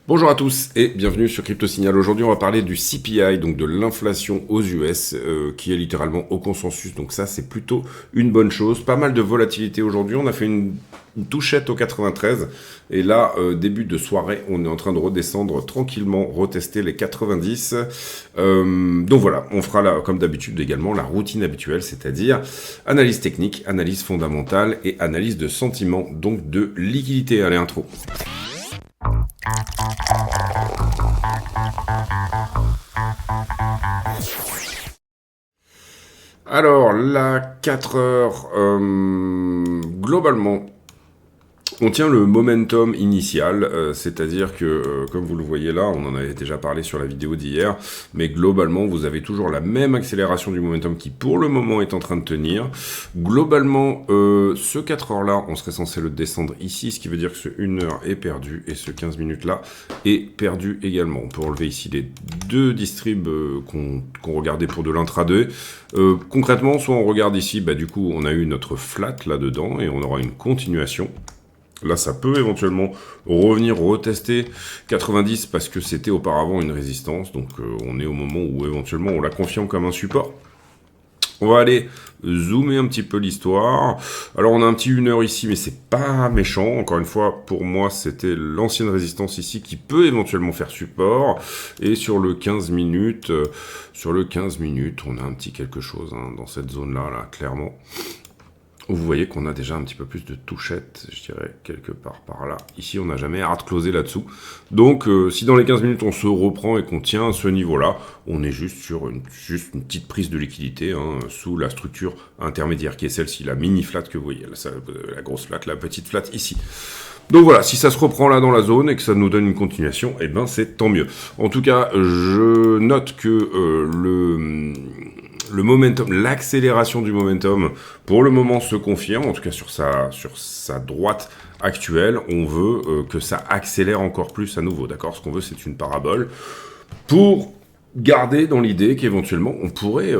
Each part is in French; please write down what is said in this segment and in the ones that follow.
Bonjour à tous et bienvenue sur Crypto Signal. Aujourd'hui, on va parler du CPI, donc de l'inflation aux US, qui est littéralement au consensus. Donc ça, c'est plutôt une bonne chose. Pas mal de volatilité aujourd'hui. On a fait une touchette au 93 et là, début de soirée, on est en train de redescendre tranquillement, retester les 90. Donc voilà, on fera là, comme d'habitude également, la routine habituelle, c'est-à-dire analyse technique, analyse fondamentale et analyse de sentiment, donc de liquidité. Allez, intro. Alors, la 4 heures, globalement, on tient le momentum initial, c'est-à-dire que, comme vous le voyez là, on en avait déjà parlé sur la vidéo d'hier, mais globalement, vous avez toujours la même accélération du momentum qui, pour le moment, est en train de tenir. Globalement, ce 4 heures-là, on serait censé le descendre ici, ce qui veut dire que ce 1 heure est perdu, et ce 15 minutes-là est perdu également. On peut enlever ici les deux distribs qu'on regardait pour de l'intraday. Concrètement, soit on regarde ici, du coup, on a eu notre flat là-dedans, et on aura une continuation. Là, ça peut éventuellement revenir retester 90 parce que c'était auparavant une résistance. Donc, on est au moment où éventuellement on la confirme comme un support. On va aller zoomer un petit peu l'histoire. Alors, on a un petit 1 heure ici, mais c'est pas méchant. Encore une fois, pour moi, c'était l'ancienne résistance ici qui peut éventuellement faire support. Et sur le 15 minutes, on a un petit quelque chose dans cette zone-là, là, clairement. Vous voyez qu'on a déjà un petit peu plus de touchettes, je dirais, quelque part par là. Ici, on n'a jamais hard closé là-dessous. Donc, si dans les 15 minutes, on se reprend et qu'on tient à ce niveau-là, on est juste sur une petite prise de liquidité sous la structure intermédiaire, qui est celle-ci, la mini flat que vous voyez, la grosse flat, la petite flat ici. Donc voilà, si ça se reprend là dans la zone et que ça nous donne une continuation, eh ben c'est tant mieux. En tout cas, je note que le momentum, l'accélération du momentum, pour le moment se confirme, en tout cas sur sa droite actuelle. On veut que ça accélère encore plus à nouveau, d'accord? Ce qu'on veut, c'est une parabole pour garder dans l'idée qu'éventuellement, on pourrait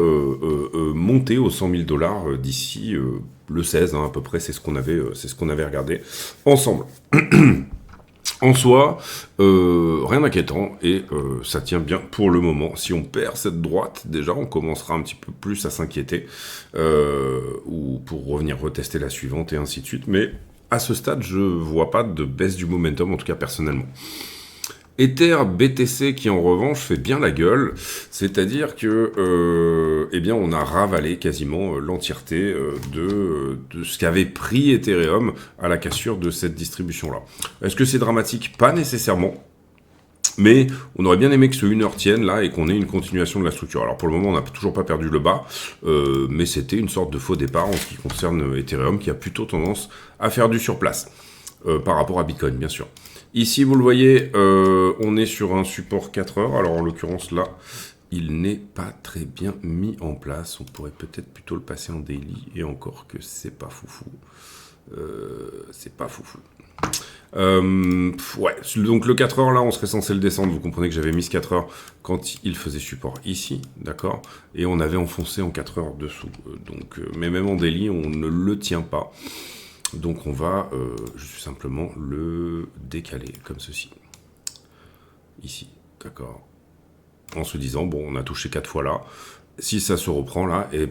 monter aux 100 000 $ d'ici le 16, à peu près, c'est ce qu'on avait regardé ensemble. En soi, rien d'inquiétant et ça tient bien pour le moment. Si on perd cette droite, déjà, on commencera un petit peu plus à s'inquiéter ou pour revenir retester la suivante et ainsi de suite. Mais à ce stade, je vois pas de baisse du momentum, en tout cas personnellement. Ether BTC qui en revanche fait bien la gueule, c'est-à-dire que on a ravalé quasiment l'entièreté de ce qu'avait pris Ethereum à la cassure de cette distribution-là. Est-ce que c'est dramatique? Pas nécessairement. Mais on aurait bien aimé que ce 1 heure tienne là et qu'on ait une continuation de la structure. Alors pour le moment, on n'a toujours pas perdu le bas, mais c'était une sorte de faux départ en ce qui concerne Ethereum qui a plutôt tendance à faire du surplace par rapport à Bitcoin, bien sûr. Ici, vous le voyez, on est sur un support 4 heures. Alors, en l'occurrence, là, il n'est pas très bien mis en place. On pourrait peut-être plutôt le passer en daily. Et encore que c'est pas foufou. C'est pas foufou. Ouais, donc le 4 heures, là, on serait censé le descendre. Vous comprenez que j'avais mis ce 4 heures quand il faisait support ici, d'accord? Et on avait enfoncé en 4 heures dessous. Mais même en daily, on ne le tient pas. Donc on va juste simplement le décaler comme ceci. Ici, d'accord. En se disant, bon, on a touché 4 fois là. Si ça se reprend là, et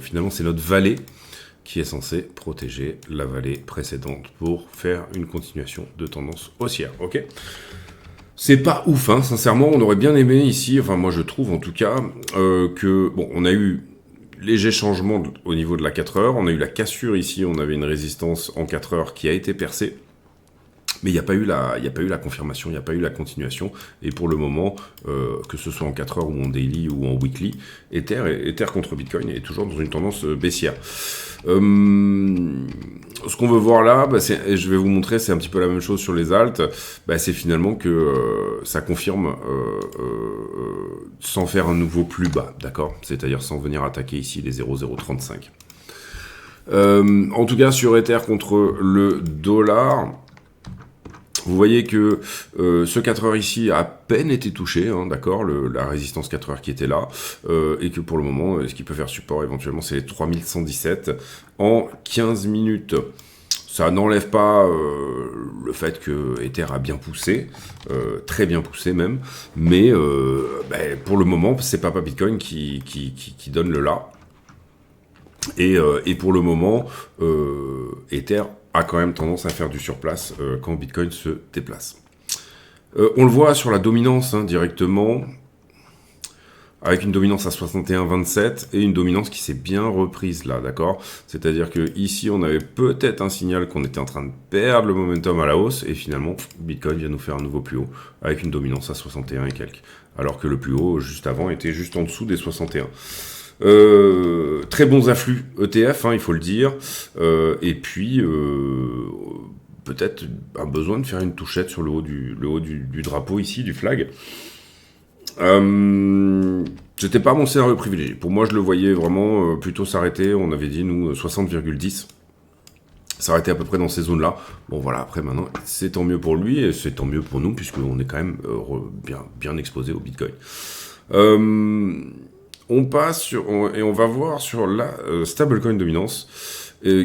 finalement c'est notre vallée qui est censée protéger la vallée précédente pour faire une continuation de tendance haussière. Ok. C'est pas ouf, sincèrement, on aurait bien aimé ici, enfin moi je trouve en tout cas, on a eu léger changement au niveau de la 4 heures. On a eu la cassure ici, on avait une résistance en 4 heures qui a été percée. Mais il n'y a pas eu la confirmation, il n'y a pas eu la continuation. Et pour le moment, que ce soit en 4 heures ou en daily ou en weekly, Ether contre Bitcoin est toujours dans une tendance baissière. Ce qu'on veut voir là, et je vais vous montrer, c'est un petit peu la même chose sur les alts, c'est finalement que ça confirme sans faire un nouveau plus bas, d'accord? C'est-à-dire sans venir attaquer ici les 0,035. En tout cas, sur Ether contre le dollar, vous voyez que ce 4 heures ici a à peine été touché, d'accord, la résistance 4 heures qui était là, et que pour le moment, ce qui peut faire support éventuellement, c'est les 3117 en 15 minutes. Ça n'enlève pas le fait que Ether a bien poussé, très bien poussé même, mais pour le moment, c'est pas Bitcoin qui donne le là. Et pour le moment, Ether a quand même tendance à faire du surplace quand Bitcoin se déplace. On le voit sur la dominance directement, avec une dominance à 61,27 et une dominance qui s'est bien reprise là, d'accord? C'est-à-dire que ici, on avait peut-être un signal qu'on était en train de perdre le momentum à la hausse, et finalement, Bitcoin vient nous faire un nouveau plus haut, avec une dominance à 61 et quelques. Alors que le plus haut, juste avant, était juste en dessous des 61. Très bons afflux ETF, il faut le dire. Et puis, peut-être un besoin de faire une touchette sur le haut du drapeau ici, du flag. C'était pas mon scénario privilégié. Pour moi, je le voyais vraiment plutôt s'arrêter. On avait dit, nous, 60,10. S'arrêter à peu près dans ces zones-là. Bon, voilà, après, maintenant, c'est tant mieux pour lui et c'est tant mieux pour nous, puisqu'on est quand même bien exposé au Bitcoin. On passe et on va voir sur la stablecoin dominance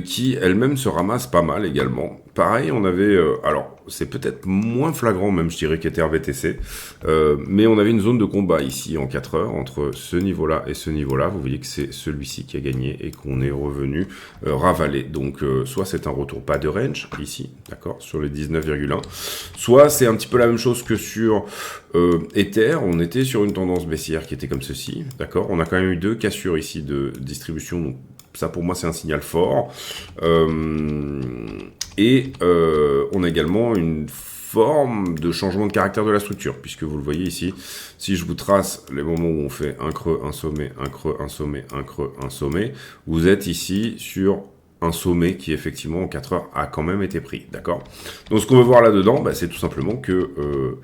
qui elle-même se ramasse pas mal également. Pareil, on avait, alors c'est peut-être moins flagrant même je dirais qu'Ether BTC, mais on avait une zone de combat ici en 4 heures entre ce niveau-là et ce niveau-là. Vous voyez que c'est celui-ci qui a gagné et qu'on est revenu ravaler. Donc soit c'est un retour pas de range ici, d'accord, sur les 19,1, soit c'est un petit peu la même chose que sur Ether. On était sur une tendance baissière qui était comme ceci, d'accord. On a quand même eu 2 cassures ici de distribution, donc ça pour moi c'est un signal fort. On a également une forme de changement de caractère de la structure, puisque vous le voyez ici, si je vous trace les moments où on fait un creux, un sommet, un creux, un sommet, un creux, un sommet, vous êtes ici sur un sommet qui effectivement en 4 heures a quand même été pris, d'accord. Donc ce qu'on veut voir là-dedans, c'est tout simplement que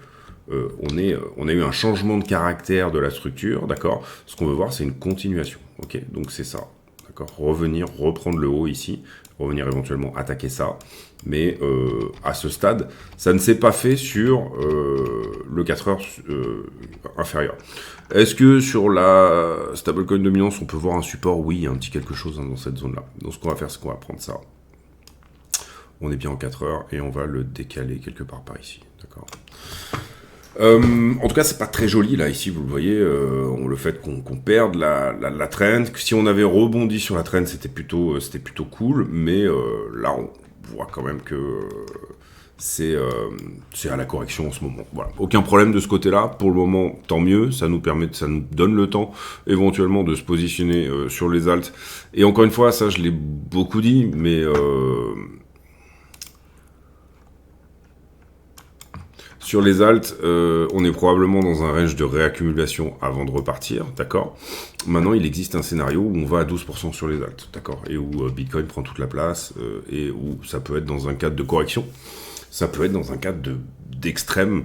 on a eu un changement de caractère de la structure, d'accord. Ce qu'on veut voir, c'est une continuation, ok. Donc c'est ça. Revenir, reprendre le haut ici, revenir éventuellement attaquer ça. Mais à ce stade, ça ne s'est pas fait sur le 4 heures inférieur. Est-ce que sur la stablecoin dominance, on peut voir un support? Oui, il y a un petit quelque chose dans cette zone-là. Donc ce qu'on va faire, c'est qu'on va prendre ça. On est bien en 4 heures et on va le décaler quelque part par ici. D'accord. En tout cas, c'est pas très joli là ici, vous le voyez, le fait qu'on perde la trend. Si on avait rebondi sur la trend, c'était plutôt cool, mais là on voit quand même que c'est à la correction en ce moment. Voilà, aucun problème de ce côté-là. Pour le moment, tant mieux. Ça nous donne le temps éventuellement de se positionner sur les alts. Et encore une fois, ça je l'ai beaucoup dit, mais sur les alts, on est probablement dans un range de réaccumulation avant de repartir, d'accord. Maintenant, il existe un scénario où on va à 12% sur les alts, d'accord, et où Bitcoin prend toute la place, et où ça peut être dans un cadre de correction, ça peut être dans un cadre d'extrême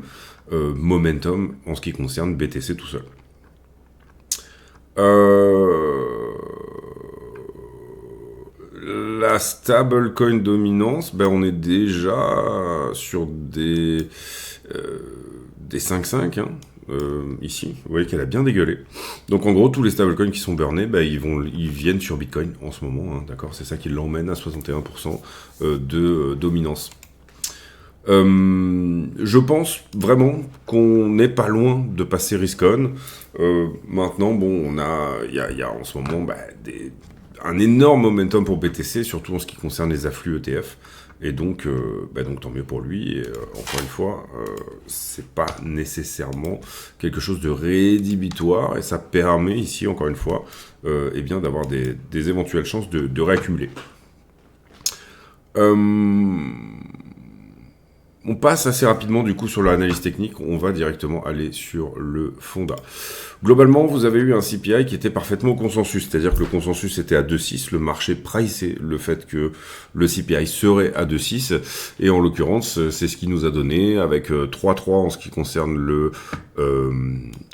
momentum en ce qui concerne BTC tout seul. La stablecoin dominance, on est déjà sur des 5,5 ici. Vous voyez qu'elle a bien dégueulé. Donc en gros, tous les stablecoins qui sont burnés, ils viennent sur Bitcoin en ce moment, d'accord. C'est ça qui l'emmène à 61% de dominance. Je pense vraiment qu'on n'est pas loin de passer risk-on. Maintenant, il y a en ce moment un énorme momentum pour BTC, surtout en ce qui concerne les afflux ETF. Et donc tant mieux pour lui. Et encore une fois, c'est pas nécessairement quelque chose de rédhibitoire, et ça permet ici, encore une fois, d'avoir des éventuelles chances de réaccumuler. On passe assez rapidement du coup sur l'analyse technique, on va directement aller sur le fonda. Globalement, vous avez eu un CPI qui était parfaitement au consensus, c'est-à-dire que le consensus était à 2,6, le marché priceait le fait que le CPI serait à 2,6, et en l'occurrence, c'est ce qui nous a donné avec 3,3 en ce qui concerne le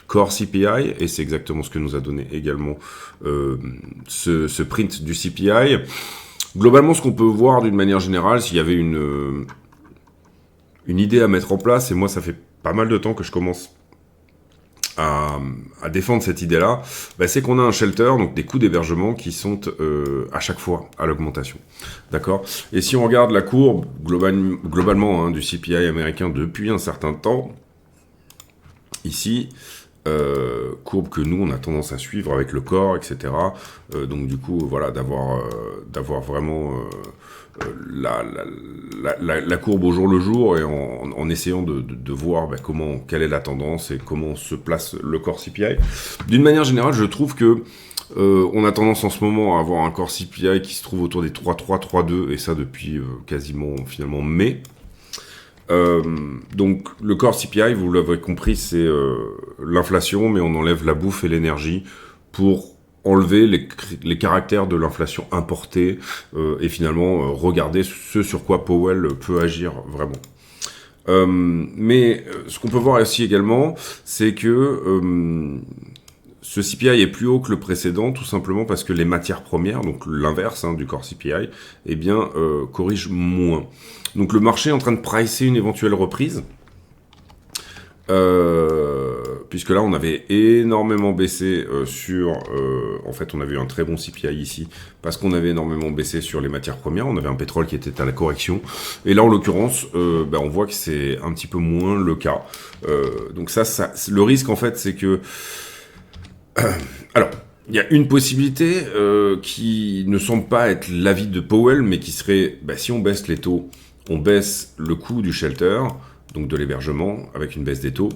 core CPI, et c'est exactement ce que nous a donné également ce print du CPI. Globalement, ce qu'on peut voir d'une manière générale, s'il y avait une idée à mettre en place, et moi ça fait pas mal de temps que je commence à défendre cette idée-là, bah, c'est qu'on a un shelter, donc des coûts d'hébergement qui sont à chaque fois à l'augmentation. D'accord ? Et si on regarde la courbe globalement du CPI américain depuis un certain temps, ici, courbe que nous on a tendance à suivre avec le corps, etc. Donc du coup, voilà, d'avoir vraiment la courbe au jour le jour et en essayant de voir quelle est la tendance et comment se place le core CPI. D'une manière générale, je trouve que on a tendance en ce moment à avoir un core CPI qui se trouve autour des 3,3, 3,2 et ça depuis quasiment finalement mai. Donc le core CPI, vous l'avez compris, c'est l'inflation, mais on enlève la bouffe et l'énergie pour enlever les caractères de l'inflation importée et finalement regarder ce sur quoi Powell peut agir vraiment. Mais ce qu'on peut voir aussi également, c'est que ce CPI est plus haut que le précédent, tout simplement parce que les matières premières, donc l'inverse du core CPI, eh bien, corrigent moins. Donc le marché est en train de pricer une éventuelle reprise, puisque là on avait énormément baissé en fait on avait eu un très bon CPI ici, parce qu'on avait énormément baissé sur les matières premières, on avait un pétrole qui était à la correction, et là en l'occurrence, on voit que c'est un petit peu moins le cas. Donc ça, le risque en fait c'est que... alors, il y a une possibilité qui ne semble pas être l'avis de Powell, mais qui serait, si on baisse les taux, on baisse le coût du shelter, donc de l'hébergement, avec une baisse des taux,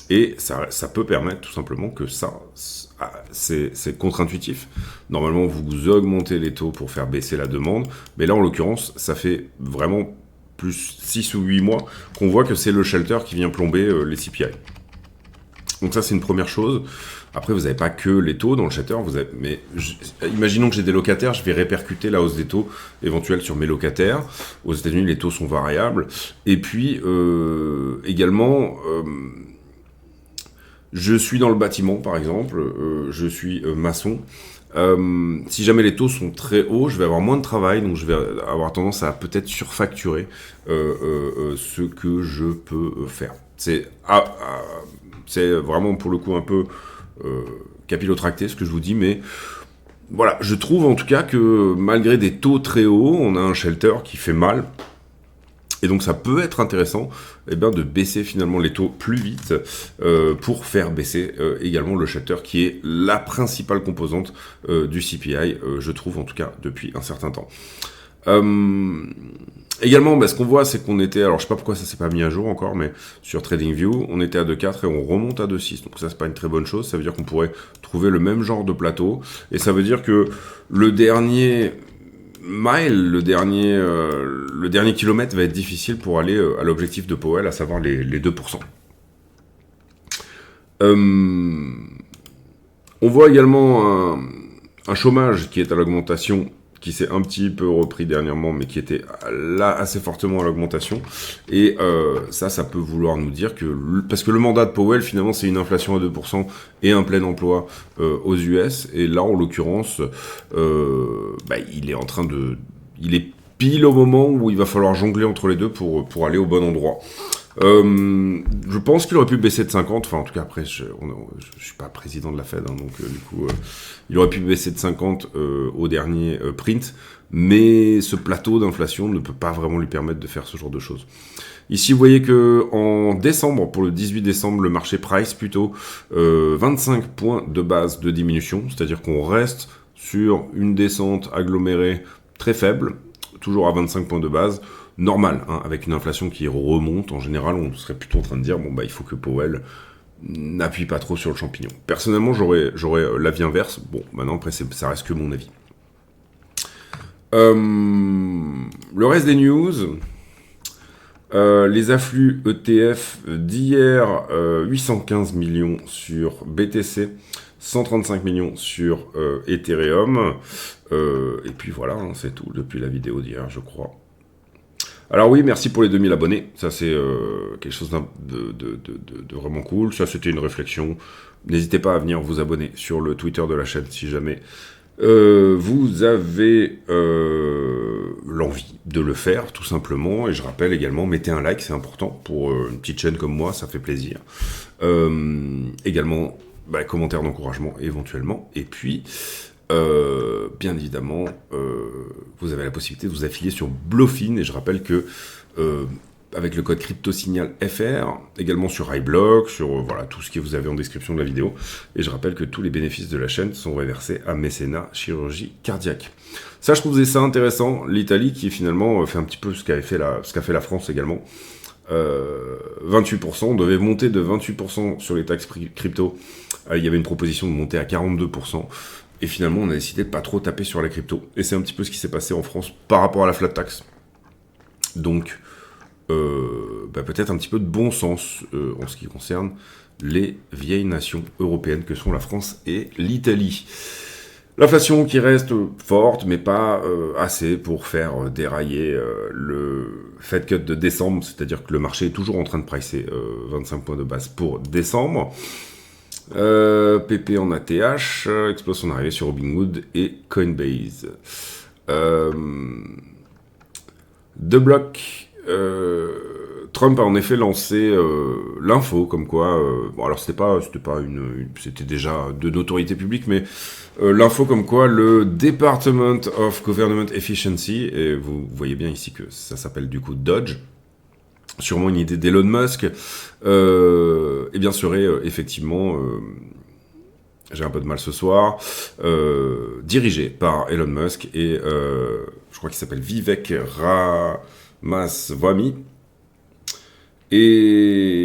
et ça peut permettre tout simplement que c'est contre-intuitif. Normalement, vous augmentez les taux pour faire baisser la demande, mais là, en l'occurrence, ça fait vraiment plus 6 ou 8 mois qu'on voit que c'est le shelter qui vient plomber les CPI. Donc ça, c'est une première chose. Après, vous n'avez pas que les taux dans le shelter, imaginons que j'ai des locataires, je vais répercuter la hausse des taux éventuelle sur mes locataires. Aux États-Unis, les taux sont variables. Et puis, également, je suis dans le bâtiment, par exemple, je suis maçon. Si jamais les taux sont très hauts, je vais avoir moins de travail, donc je vais avoir tendance à peut-être surfacturer ce que je peux faire. C'est vraiment pour le coup un peu capillotracté ce que je vous dis, mais voilà, je trouve en tout cas que malgré des taux très hauts, on a un shelter qui fait mal. Et donc ça peut être intéressant de baisser finalement les taux plus vite pour faire baisser également le shelter qui est la principale composante du CPI, je trouve en tout cas depuis un certain temps. Également, ce qu'on voit, c'est qu'on était, alors je sais pas pourquoi ça s'est pas mis à jour encore, mais sur TradingView, on était à 2,4 et on remonte à 2,6. Donc ça, c'est pas une très bonne chose. Ça veut dire qu'on pourrait trouver le même genre de plateau. Et ça veut dire que le dernier mile, le dernier kilomètre va être difficile pour aller à l'objectif de Powell, à savoir les 2%. On voit également un chômage qui est à l'augmentation, qui s'est un petit peu repris dernièrement, mais qui était là assez fortement à l'augmentation. Et ça peut vouloir nous dire que... Parce que le mandat de Powell, finalement, c'est une inflation à 2% et un plein emploi aux US. Et là, en l'occurrence, il est en train de... Il est pile au moment où il va falloir jongler entre les deux pour aller au bon endroit. Je pense qu'il aurait pu baisser de 50, enfin en tout cas après je suis pas président de la Fed, donc du coup il aurait pu baisser de 50 au dernier print, mais ce plateau d'inflation ne peut pas vraiment lui permettre de faire ce genre de choses. Ici vous voyez que en décembre, pour le 18 décembre, le marché price plutôt 25 points de base de diminution, c'est-à-dire qu'on reste sur une descente agglomérée très faible, toujours à 25 points de base, normal, avec une inflation qui remonte. En général, on serait plutôt en train de dire, il faut que Powell n'appuie pas trop sur le champignon. Personnellement, j'aurais l'avis inverse. Bon, maintenant, après, ça reste que mon avis. Le reste des news, les afflux ETF d'hier, 815 millions sur BTC, 135 millions sur Ethereum, et puis voilà, c'est tout depuis la vidéo d'hier, je crois. Alors oui, merci pour les 2000 abonnés, ça c'est quelque chose de vraiment cool, ça c'était une réflexion. N'hésitez pas à venir vous abonner sur le Twitter de la chaîne si jamais vous avez l'envie de le faire, tout simplement. Et je rappelle également, mettez un like, c'est important. Pour une petite chaîne comme moi, ça fait plaisir. Également, commentaire d'encouragement, éventuellement. Et puis, bien évidemment, vous avez la possibilité de vous affilier sur Bluefin. Et je rappelle que... avec le code CryptoSignal FR, également sur iBlock, sur voilà, tout ce que vous avez en description de la vidéo. Et je rappelle que tous les bénéfices de la chaîne sont réversés à Mécénat Chirurgie Cardiaque. Ça, je trouvais ça intéressant. L'Italie qui finalement fait un petit peu ce qu'a fait la France également. 28%, on devait monter de 28% sur les taxes crypto. Il y avait une proposition de monter à 42%. Et finalement, on a décidé de pas trop taper sur la crypto. Et c'est un petit peu ce qui s'est passé en France par rapport à la flat tax. Donc... peut-être un petit peu de bon sens en ce qui concerne les vieilles nations européennes que sont la France et l'Italie. L'inflation qui reste forte, mais pas assez pour faire dérailler le Fed Cut de décembre, c'est-à-dire que le marché est toujours en train de pricer 25 points de base pour décembre. PP en ATH, explose son arrivée sur Robinhood et Coinbase. Deux blocs. Trump a en effet lancé l'info comme quoi, alors c'était déjà de notoriété publique, mais l'info comme quoi le Department of Government Efficiency, et vous voyez bien ici que ça s'appelle du coup Dodge, sûrement une idée d'Elon Musk, eh bien serait effectivement, j'ai un peu de mal ce soir, dirigé par Elon Musk et je crois qu'il s'appelle Vivek Ramaswamy. Et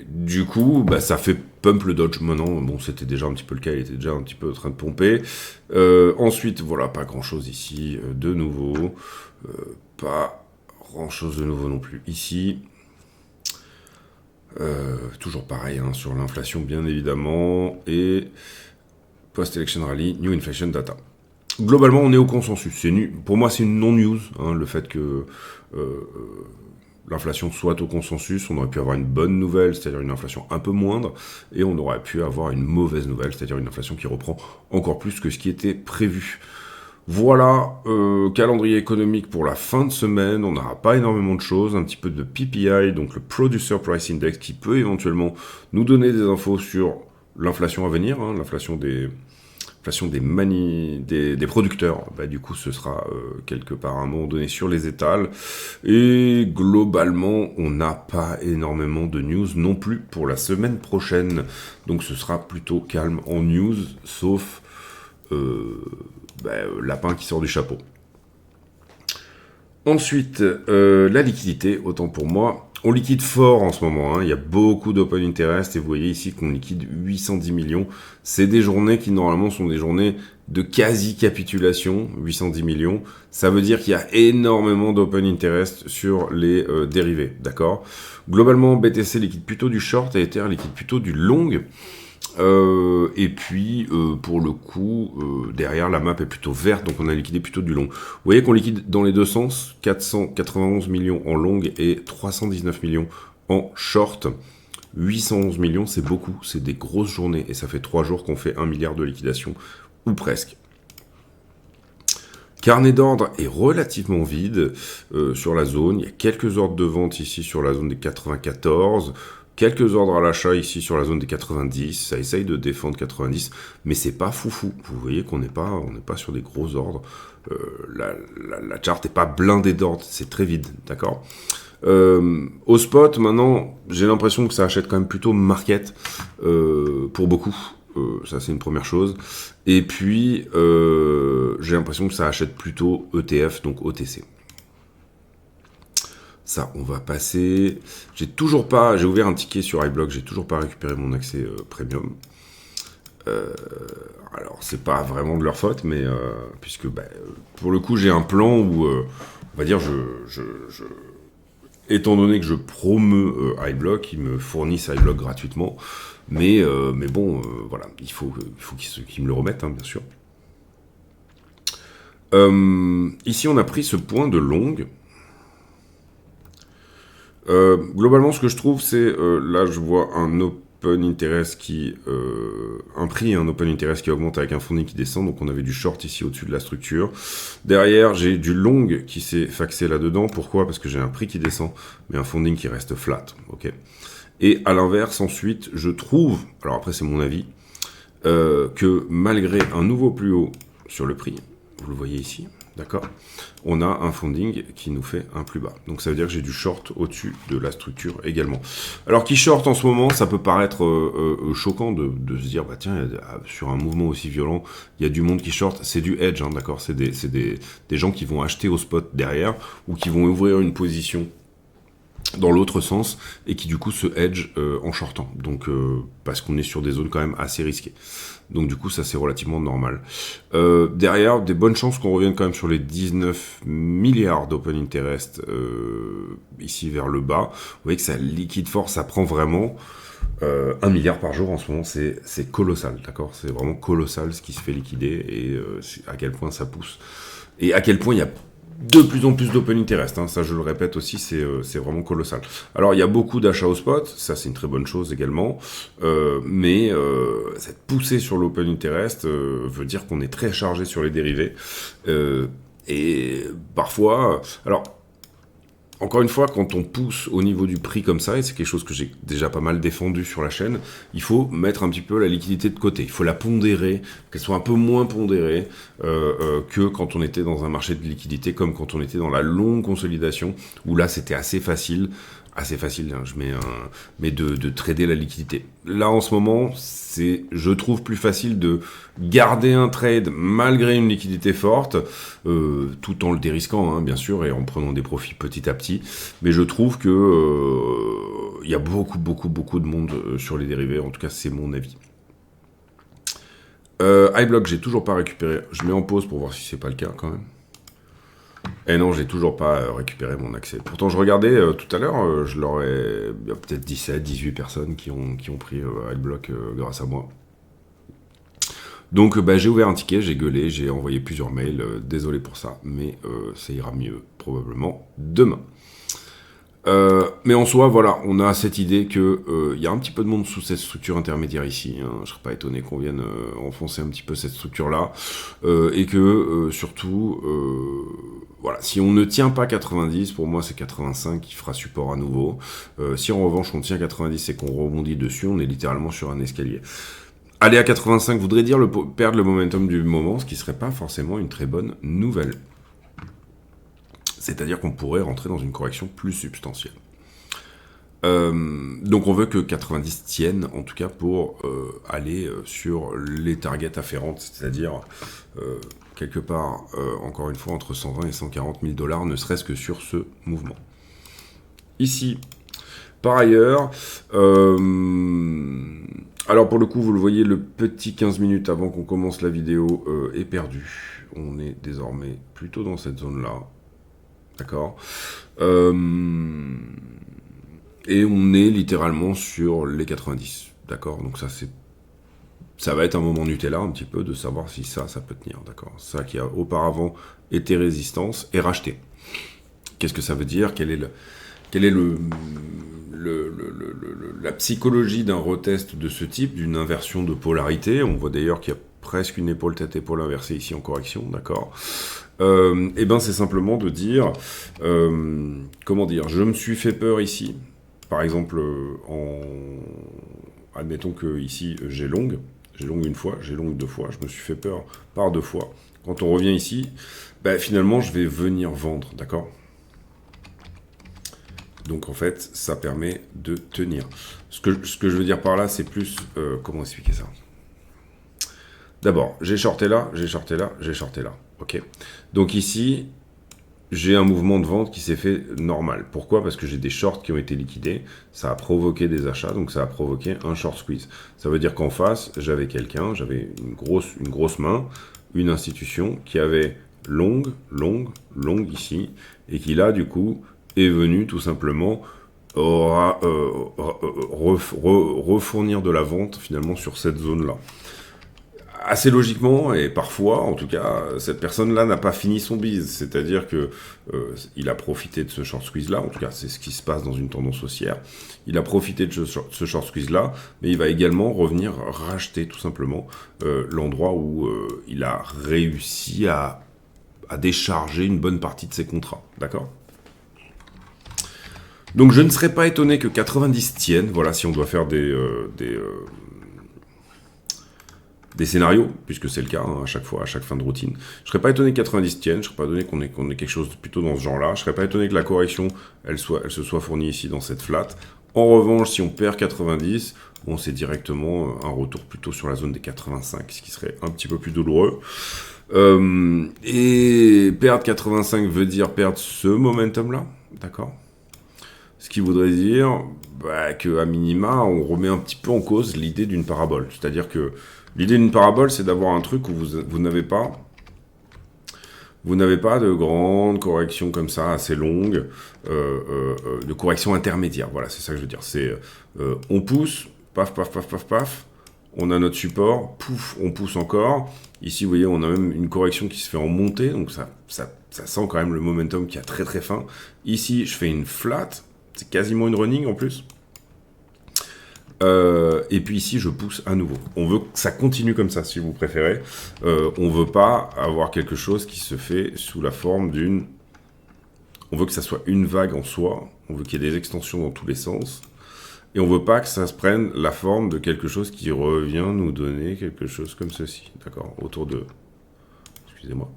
du coup, ça fait pump le Dodge maintenant. Bon, c'était déjà un petit peu le cas, il était déjà un petit peu en train de pomper. Ensuite, voilà, pas grand-chose ici de nouveau. Pas grand-chose de nouveau non plus ici. Toujours pareil sur l'inflation, bien évidemment. Et post-election rally, new inflation data. Globalement, on est au consensus. Pour moi, c'est une non-news, le fait que... l'inflation soit au consensus, on aurait pu avoir une bonne nouvelle, c'est-à-dire une inflation un peu moindre, et on aurait pu avoir une mauvaise nouvelle, c'est-à-dire une inflation qui reprend encore plus que ce qui était prévu. Voilà, calendrier économique pour la fin de semaine, on n'aura pas énormément de choses, un petit peu de PPI, donc le Producer Price Index, qui peut éventuellement nous donner des infos sur l'inflation à venir, l'inflation des producteurs. Du coup, ce sera quelque part à un moment donné sur les étals. Et globalement, on n'a pas énormément de news non plus pour la semaine prochaine. Donc ce sera plutôt calme en news, sauf lapin qui sort du chapeau. Ensuite, la liquidité, autant pour moi. On liquide fort en ce moment, il y a beaucoup d'open interest et vous voyez ici qu'on liquide 810 millions. C'est des journées qui normalement sont des journées de quasi-capitulation, 810 millions. Ça veut dire qu'il y a énormément d'open interest sur les dérivés, d'accord ? Globalement, BTC liquide plutôt du short et Ether liquide plutôt du long. Et puis, pour le coup, derrière, la map est plutôt verte, donc on a liquidé plutôt du long. Vous voyez qu'on liquide dans les deux sens, 491 millions en long et 319 millions en short. 811 millions, c'est beaucoup, c'est des grosses journées, et ça fait 3 jours qu'on fait 1 milliard de liquidation, ou presque. Carnet d'ordre est relativement vide sur la zone, il y a quelques ordres de vente ici sur la zone des 94, quelques ordres à l'achat ici sur la zone des 90, ça essaye de défendre 90, mais c'est pas foufou. Vous voyez qu'on n'est pas sur des gros ordres. La chart n'est pas blindée d'ordres, c'est très vide, d'accord ? Au spot, maintenant, j'ai l'impression que ça achète quand même plutôt market pour beaucoup. Ça, c'est une première chose. Et puis, j'ai l'impression que ça achète plutôt ETF, donc OTC. Ça, on va passer. J'ai ouvert un ticket sur iBlock, j'ai toujours pas récupéré mon accès premium. Alors, c'est pas vraiment de leur faute, mais puisque pour le coup, j'ai un plan où, on va dire, étant donné que je promeus iBlock, ils me fournissent iBlock gratuitement. Mais bon, voilà, il faut qu'ils me le remettent, bien sûr. Ici, on a pris ce point de longue. Globalement, ce que je trouve, c'est, là, je vois un open interest qui... un prix et un open interest qui augmente avec un funding qui descend, donc on avait du short ici au-dessus de la structure. Derrière, j'ai du long qui s'est faxé là-dedans. Pourquoi? Parce que j'ai un prix qui descend, mais un funding qui reste flat, ok. Et à l'inverse, ensuite, je trouve, alors après c'est mon avis, que malgré un nouveau plus haut sur le prix, vous le voyez ici, d'accord, on a un funding qui nous fait un plus bas. Donc ça veut dire que j'ai du short au-dessus de la structure également. Alors qui short en ce moment, ça peut paraître choquant de se dire, bah tiens, sur un mouvement aussi violent, il y a du monde qui short, c'est du hedge, hein, d'accord, c'est des gens qui vont acheter au spot derrière, ou qui vont ouvrir une position dans l'autre sens, et qui du coup se hedge en shortant. Donc parce qu'on est sur des zones quand même assez risquées. Donc du coup ça c'est relativement normal. Derrière, des bonnes chances qu'on revienne quand même sur les 19 milliards d'open interest ici vers le bas. Vous voyez que ça liquide fort, ça prend vraiment 1 milliard par jour en ce moment, c'est colossal, d'accord. C'est vraiment colossal ce qui se fait liquider, et à quel point ça pousse. Et à quel point il y a de plus en plus d'open interest, hein. Ça je le répète aussi, c'est vraiment colossal. Alors il y a beaucoup d'achats au spot, ça c'est une très bonne chose également, mais cette poussée sur l'open interest veut dire qu'on est très chargé sur les dérivés, et parfois, alors encore une fois, quand on pousse au niveau du prix comme ça, et c'est quelque chose que j'ai déjà pas mal défendu sur la chaîne, il faut mettre un petit peu la liquidité de côté. Il faut la pondérer, qu'elle soit un peu moins pondérée que quand on était dans un marché de liquidité, comme quand on était dans la longue consolidation, où là c'était assez facile, hein, mais de trader la liquidité. Là en ce moment, c'est, je trouve, plus facile de garder un trade malgré une liquidité forte, tout en le dérisquant, hein, bien sûr, et en prenant des profits petit à petit. Mais je trouve que il y a beaucoup de monde sur les dérivés. En tout cas, c'est mon avis. iBlock, j'ai toujours pas récupéré. Je mets en pause pour voir si c'est pas le cas quand même. Et non, j'ai toujours pas récupéré mon accès. Pourtant, je regardais tout à l'heure, je leur ai... Il y a peut-être 17, 18 personnes qui ont pris iBlock grâce à moi. Donc, j'ai ouvert un ticket, j'ai gueulé, j'ai envoyé plusieurs mails. Désolé pour ça, mais ça ira mieux probablement demain. Mais en soi, voilà, on a cette idée que y a un petit peu de monde sous cette structure intermédiaire ici. Hein, je serais pas étonné qu'on vienne enfoncer un petit peu cette structure-là, et que surtout, voilà, si on ne tient pas 90, pour moi c'est 85 qui fera support à nouveau. Si en revanche on tient 90 et qu'on rebondit dessus, on est littéralement sur un escalier. Aller à 85 voudrait dire perdre le momentum du moment, ce qui serait pas forcément une très bonne nouvelle. C'est-à-dire qu'on pourrait rentrer dans une correction plus substantielle. Donc on veut que 90 tienne, en tout cas pour aller sur les targets afférentes, c'est-à-dire quelque part, encore une fois, entre 120 et 140 000 $, ne serait-ce que sur ce mouvement. Ici, par ailleurs, alors pour le coup, vous le voyez, le petit 15 minutes avant qu'on commence la vidéo est perdu. On est désormais plutôt dans cette zone-là. D'accord. Et on est littéralement sur les 90. D'accord. Donc ça va être un moment Nutella un petit peu de savoir si ça peut tenir. D'accord. Ça qui a auparavant été résistance est racheté. Qu'est-ce que ça veut dire? Quelle est la psychologie d'un retest de ce type, d'une inversion de polarité? On voit d'ailleurs qu'il y a presque une épaule tête-épaule inversée ici en correction, d'accord. Et ben c'est simplement de dire, comment dire, je me suis fait peur ici, par exemple, admettons que ici j'ai long une fois, j'ai long 2 fois, je me suis fait peur par 2 fois. Quand on revient ici, finalement je vais venir vendre, d'accord. Donc en fait, ça permet de tenir. Ce que je veux dire par là, c'est plus... comment expliquer ça? D'abord, j'ai shorté là, j'ai shorté là, j'ai shorté là. Ok. Donc ici, j'ai un mouvement de vente qui s'est fait normal. Pourquoi? Parce que j'ai des shorts qui ont été liquidés. Ça a provoqué des achats, donc ça a provoqué un short squeeze. Ça veut dire qu'en face, j'avais quelqu'un, j'avais une grosse main, une institution qui avait long ici, et qui là, du coup... est venu tout simplement refournir de la vente finalement sur cette zone-là. assez logiquement, et parfois, en tout cas, cette personne-là n'a pas fini son bise. C'est-à-dire que il a profité de ce short squeeze-là, en tout cas, c'est ce qui se passe dans une tendance haussière. Il a profité de ce short squeeze-là, mais il va également revenir racheter tout simplement l'endroit où il a réussi à décharger une bonne partie de ses contrats. D'accord ? Donc je ne serais pas étonné que 90 tiennent, voilà, si on doit faire des scénarios, puisque c'est le cas hein, à chaque fois, à chaque fin de routine. Je serais pas étonné que 90 tiennent, je serais pas étonné qu'on ait quelque chose plutôt dans ce genre-là, je serais pas étonné que la correction, elle se soit fournie ici dans cette flat. En revanche, si on perd 90, bon, c'est directement un retour plutôt sur la zone des 85, ce qui serait un petit peu plus douloureux. Et perdre 85 veut dire perdre ce momentum-là, d'accord ? Ce qui voudrait dire qu'à minima, on remet un petit peu en cause l'idée d'une parabole. C'est-à-dire que l'idée d'une parabole, c'est d'avoir un truc où vous n'avez pas de grandes corrections comme ça, assez longues, de corrections intermédiaires. Voilà, c'est ça que je veux dire. C'est on pousse, paf, paf, paf, paf, paf, on a notre support, pouf, on pousse encore. Ici, vous voyez, on a même une correction qui se fait en montée, donc ça sent quand même le momentum qui a très très fin. Ici, je fais une flat. C'est quasiment une running en plus. Et puis ici, je pousse à nouveau. On veut que ça continue comme ça, si vous préférez. On veut pas avoir quelque chose qui se fait sous la forme d'une... On veut que ça soit une vague en soi. On veut qu'il y ait des extensions dans tous les sens. Et on veut pas que ça se prenne la forme de quelque chose qui revient nous donner quelque chose comme ceci. D'accord ? Autour de... Excusez-moi.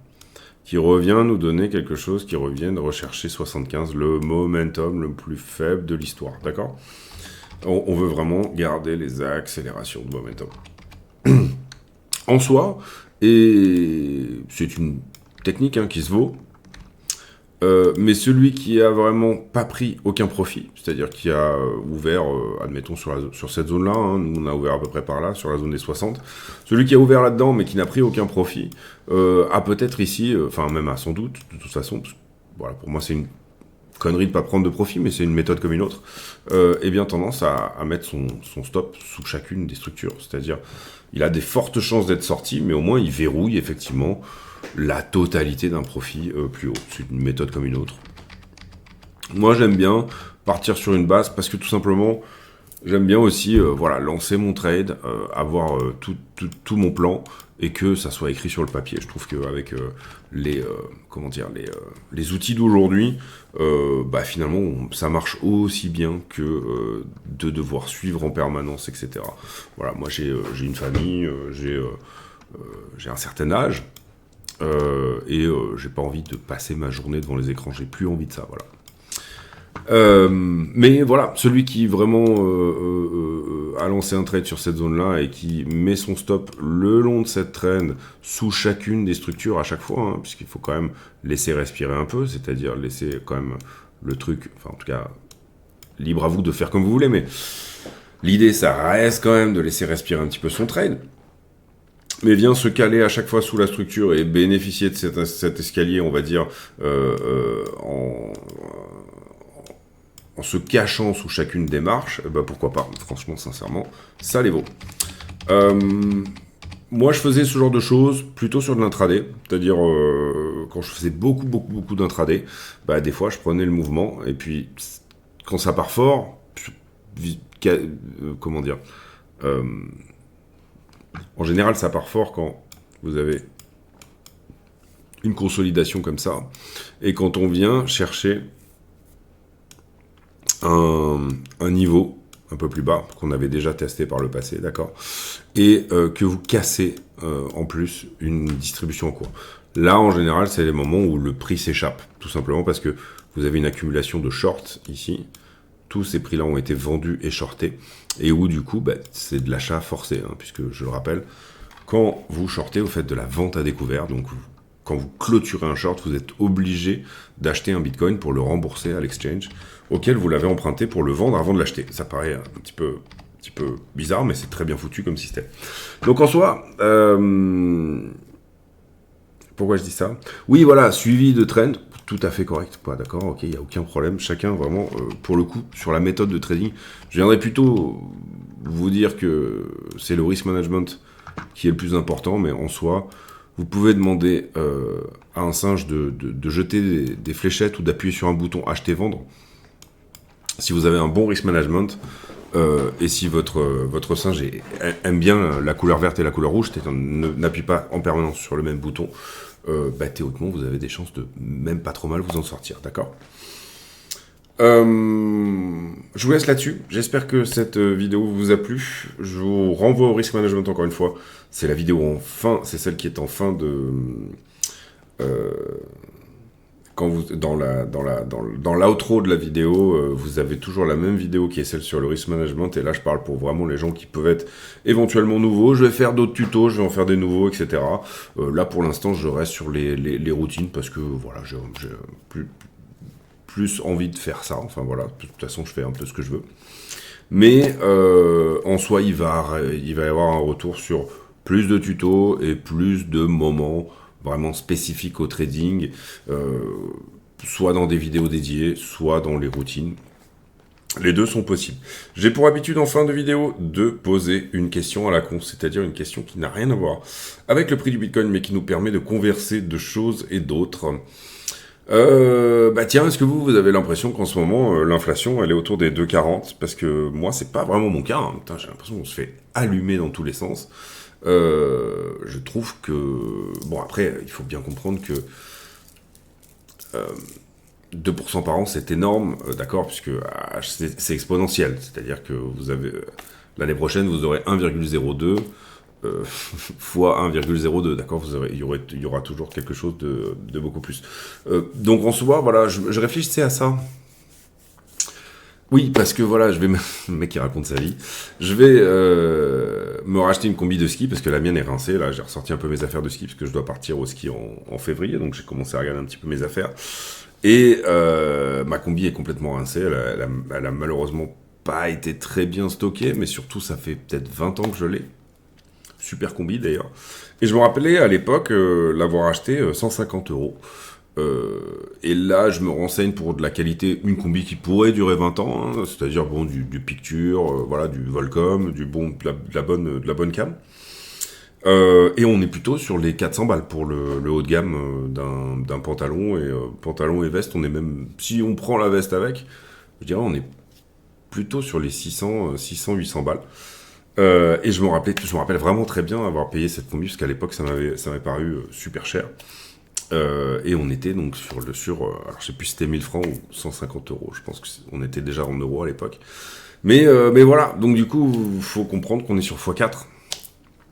Qui revient nous donner quelque chose, qui revient rechercher 75, le momentum le plus faible de l'histoire, d'accord ? On veut vraiment garder les accélérations de momentum. En soi, et c'est une technique qui se vaut, mais celui qui a vraiment pas pris aucun profit, c'est-à-dire qui a ouvert, admettons sur cette zone-là, nous on a ouvert à peu près par là, sur la zone des 60, celui qui a ouvert là-dedans mais qui n'a pris aucun profit, a peut-être ici, enfin même a sans doute, de toute façon, parce que, voilà, pour moi c'est une connerie de pas prendre de profit, mais c'est une méthode comme une autre, et bien tendance à mettre son stop sous chacune des structures, c'est-à-dire il a des fortes chances d'être sorti, mais au moins il verrouille effectivement la totalité d'un profit plus haut. C'est une méthode comme une autre. Moi, j'aime bien partir sur une base parce que tout simplement, j'aime bien aussi lancer mon trade, avoir tout mon plan et que ça soit écrit sur le papier. Je trouve qu'avec les outils d'aujourd'hui, finalement, ça marche aussi bien que de devoir suivre en permanence, etc. Voilà, moi j'ai une famille, j'ai un certain âge. J'ai pas envie de passer ma journée devant les écrans, j'ai plus envie de ça, voilà. Mais voilà, celui qui vraiment a lancé un trade sur cette zone-là et qui met son stop le long de cette trend sous chacune des structures à chaque fois, puisqu'il faut quand même laisser respirer un peu, c'est-à-dire laisser quand même le truc, enfin en tout cas, libre à vous de faire comme vous voulez, mais l'idée ça reste quand même de laisser respirer un petit peu son trade. Mais vient se caler à chaque fois sous la structure et bénéficier de cet escalier, on va dire, en se cachant sous chacune des marches, pourquoi pas, franchement, sincèrement, ça les vaut. Moi, je faisais ce genre de choses plutôt sur de l'intraday, c'est-à-dire quand je faisais beaucoup d'intraday, des fois, je prenais le mouvement, et puis, quand ça part fort, en général, ça part fort quand vous avez une consolidation comme ça, et quand on vient chercher un niveau un peu plus bas, qu'on avait déjà testé par le passé, d'accord, et que vous cassez en plus une distribution en cours. Là, en général, c'est les moments où le prix s'échappe, tout simplement parce que vous avez une accumulation de shorts ici, tous ces prix-là ont été vendus et shortés, et où du coup, c'est de l'achat forcé, puisque je le rappelle, quand vous shortez, vous faites de la vente à découvert, donc quand vous clôturez un short, vous êtes obligé d'acheter un bitcoin pour le rembourser à l'exchange auquel vous l'avez emprunté pour le vendre avant de l'acheter. Ça paraît un petit peu bizarre, mais c'est très bien foutu comme système. Donc en soi, pourquoi je dis ça ? Oui, voilà, suivi de trend, tout à fait correct, pas d'accord, ok, il n'y a aucun problème. Chacun vraiment, pour le coup, sur la méthode de trading, je viendrai plutôt vous dire que c'est le risk management qui est le plus important, mais en soi, vous pouvez demander à un singe de jeter des fléchettes ou d'appuyer sur un bouton acheter-vendre. Si vous avez un bon risk management, et si votre singe aime bien la couleur verte et la couleur rouge, n'appuie pas en permanence sur le même bouton, théoriquement, vous avez des chances de même pas trop mal vous en sortir, d'accord ? Je vous laisse là-dessus. J'espère que cette vidéo vous a plu. Je vous renvoie au risk management encore une fois. C'est la vidéo en fin, c'est celle qui est en fin de... quand vous, dans l'outro de la vidéo, vous avez toujours la même vidéo qui est celle sur le risk management. Et là, je parle pour vraiment les gens qui peuvent être éventuellement nouveaux. Je vais faire d'autres tutos, je vais en faire des nouveaux, etc. Là, pour l'instant, je reste sur les routines parce que voilà, j'ai plus envie de faire ça. Enfin voilà, de toute façon, je fais un peu ce que je veux. Mais en soi, il va y avoir un retour sur plus de tutos et plus de moments vraiment spécifiques au trading, soit dans des vidéos dédiées, soit dans les routines. Les deux sont possibles. J'ai pour habitude en fin de vidéo de poser une question à la con, c'est-à-dire une question qui n'a rien à voir avec le prix du Bitcoin, mais qui nous permet de converser de choses et d'autres. Tiens, est-ce que vous avez l'impression qu'en ce moment, l'inflation, elle est autour des 2,40 ? Parce que moi, c'est pas vraiment mon cas. Hein. Putain, j'ai l'impression qu'on se fait allumer dans tous les sens. Je trouve que... Bon, après, il faut bien comprendre que 2% par an, c'est énorme, d'accord, puisque c'est exponentiel. C'est-à-dire que vous avez... l'année prochaine, vous aurez 1,02 fois 1,02, d'accord, il y aura toujours quelque chose de beaucoup plus. Donc en soi, voilà, je réfléchissais à ça. Oui, parce que voilà, le mec qui raconte sa vie, je vais me racheter une combi de ski, parce que la mienne est rincée, là, j'ai ressorti un peu mes affaires de ski, parce que je dois partir au ski en février, donc j'ai commencé à regarder un petit peu mes affaires, et ma combi est complètement rincée, elle a malheureusement pas été très bien stockée, mais surtout, ça fait peut-être 20 ans que je l'ai. Super combi d'ailleurs. Et je me rappelais à l'époque l'avoir acheté 150 €. Et là, je me renseigne pour de la qualité, une combi qui pourrait durer 20 ans, hein, c'est-à-dire bon, du Picture, voilà, du Volcom, de la bonne cam. Et on est plutôt sur les 400 balles pour le haut de gamme d'un pantalon. Et pantalon et veste, on est même, si on prend la veste avec, je dirais on est plutôt sur les 800 balles. Et je me rappelle vraiment très bien avoir payé cette combi, parce qu'à l'époque, ça m'avait paru super cher. Et on était donc alors je sais plus si c'était 1000 francs ou 150 €, je pense qu'on était déjà en euros à l'époque. Mais voilà, donc du coup, il faut comprendre qu'on est sur x4,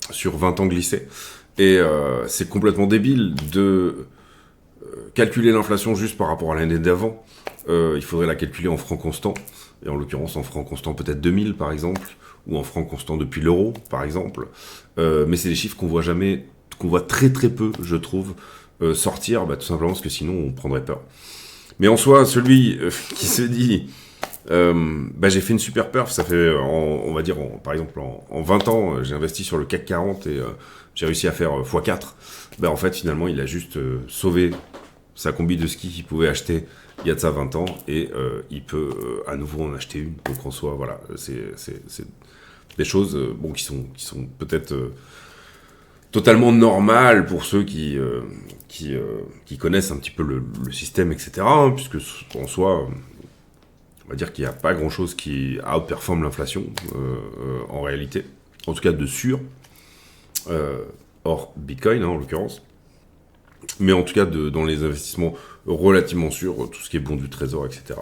sur 20 ans glissés. Et c'est complètement débile de calculer l'inflation juste par rapport à l'année d'avant. Il faudrait la calculer en francs constants, et en l'occurrence en francs constants peut-être 2000 par exemple, ou en francs constants depuis l'euro par exemple. Mais c'est des chiffres qu'on voit très très peu, je trouve, sortir, tout simplement parce que sinon on prendrait peur. Mais en soi, celui qui se dit j'ai fait une super perf, ça fait, on va dire, par exemple en 20 ans, j'ai investi sur le CAC 40 et j'ai réussi à faire x4, en fait finalement il a juste sauvé sa combi de ski qu'il pouvait acheter il y a de ça 20 ans, et il peut à nouveau en acheter une. Donc en soi, voilà, c'est des choses qui sont peut-être totalement normales pour ceux qui connaissent un petit peu le système, etc. Hein, puisque en soi, on va dire qu'il n'y a pas grand-chose qui outperforme l'inflation en réalité, en tout cas de sûr, hors Bitcoin en l'occurrence. Mais en tout cas, dans les investissements relativement sûrs, tout ce qui est bon du trésor, etc.,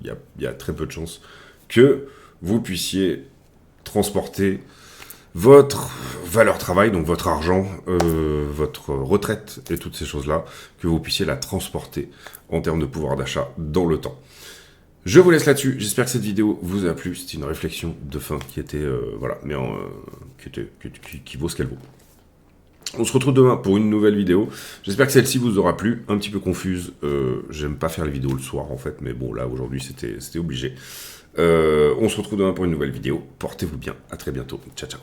il y a très peu de chances que vous puissiez transporter votre valeur travail, donc votre argent, votre retraite et toutes ces choses-là, que vous puissiez la transporter en termes de pouvoir d'achat dans le temps. Je vous laisse là-dessus. J'espère que cette vidéo vous a plu. C'était une réflexion de fin qui était, qui vaut ce qu'elle vaut. On se retrouve demain pour une nouvelle vidéo. J'espère que celle-ci vous aura plu. Un petit peu confuse. J'aime pas faire les vidéos le soir en fait, mais bon là aujourd'hui c'était obligé. On se retrouve demain pour une nouvelle vidéo. Portez-vous bien. À très bientôt. Ciao ciao.